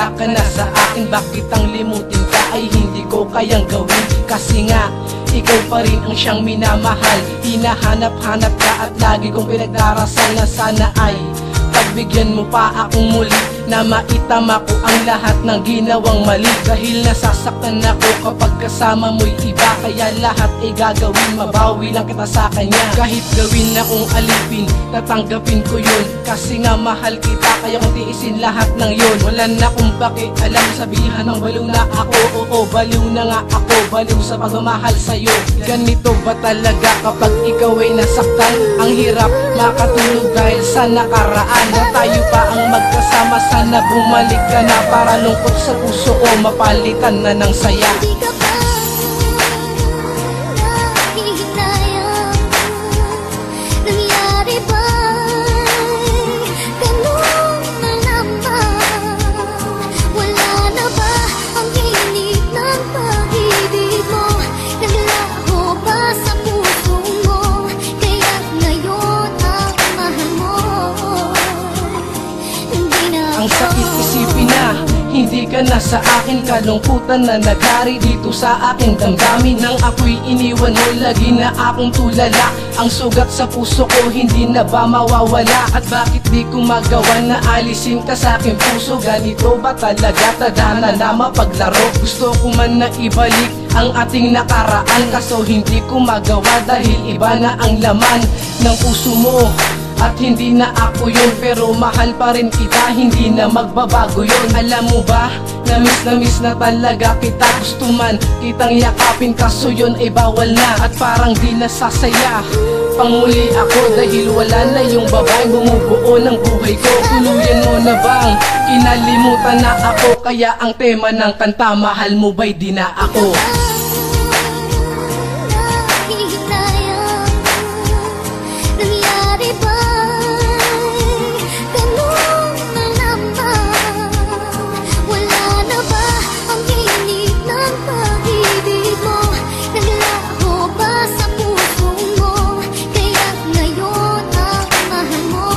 wala ka na sa akin. Bakit ang limutin ka ay hindi ko kayang gawin? Kasi nga ikaw pa rin ang siyang minamahal. Hinahanap-hanap ka at lagi kong pinagdarasal na sana ay pagbigyan mo pa akong muli, na maitama ko ang lahat ng ginawang mali. Dahil nasasaktan ako kapag kasama mo'y iba, kaya lahat ay gagawin, mabawi lang kita sa kanya. Kahit gawin akong alipin, tatanggapin ko yun. Kasi nga mahal kita, kaya kong tiisin lahat ng yun. Wala na akong pakialam, sabihan ng baliw na ako. Oo, baliw na nga ako, baliw sa pagmamahal sa'yo. Ganito ba talaga kapag ikaw ay nasaktan? Ang hirap makatulog dahil sa nakaraan, na tayo pa ang magkasama. Sana bumalik ka na para lungkot sa puso ko mapalitan na ng saya. Hindi ka ba nahihinayang? Nangyari ba ganun na naman? Wala na ba ang init ng pag-ibig mo? Naglaho ba sa puso mo? Kaya ngayon ang mahal mo hindi na Ang sakit isipin na hindi ka na sa akin. Kalungkutan na naghari dito sa aking damdamin. Nang ako'y iniwan mo, lagi na akong tulala. Ang sugat sa puso ko hindi na ba mawawala? At bakit di ko magawa na alisin ka sa aking puso? Ganito ba talaga, tadhana na mapaglaro? Gusto ko man na ibalik ang ating nakaraan, kaso hindi ko magawa dahil iba na ang laman ng puso mo. At hindi na ako yun, pero mahal pa rin kita, hindi na magbabago yun. Alam mo ba, na-miss na talaga kita. Gusto man kitang yakapin, kaso yun ay bawal na. At parang di nasasaya panguli ako, dahil wala na yung babaeng bumubuo ng buhay ko. Tuluyan mo na bang kinalimutan na ako? Kaya ang tema ng kanta, mahal mo ba'y di na ako? nangyari ba ganun na naman? Wala na ba ang init ng pag-ibig mo? Naglaho ba sa puso mo? Kaya ngayon ang mahal mo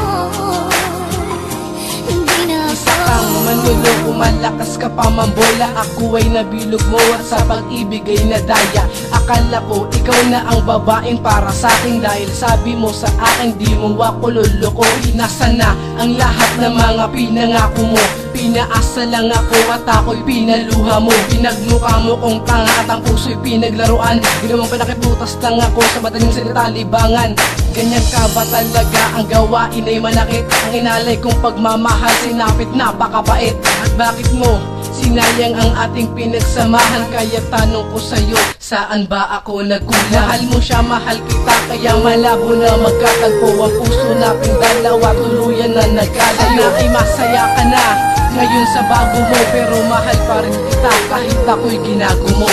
hindi na Isa kang manluloko, malakas ka pa mambola. Ako ay nabilog mo at sa pag-ibig ay nadaya. Akala ko ikaw na ang babaeng para sa akin, dahil sabi mo sa akin di mo ako luloko. Nasaan na ang lahat ng mga pinangako mo? Pinaasa lang ako at ako'y pinaluha mo. Pinagmukha mo kong tanga at ang puso'y pinaglaruan. Ginawang pinakiputas lang ako sa madaling salita libangan. Ganyan ka ba talaga? Ang gawain ay manakit. Ang inalay kong pagmamahal sinapit, napakabait. At bakit mo sinayang ang ating pinagsamahan? Kaya tanong ko sa'yo, saan ba ako nagkulang? Mahal mo siya, mahal kita, kaya malabo na magkatagpo ang puso nating dalawa. Tuluyan na nagkalayo, ay masaya ka na ngayon sa bago mo, pero mahal pa rin kita kahit ako'y ginago mo.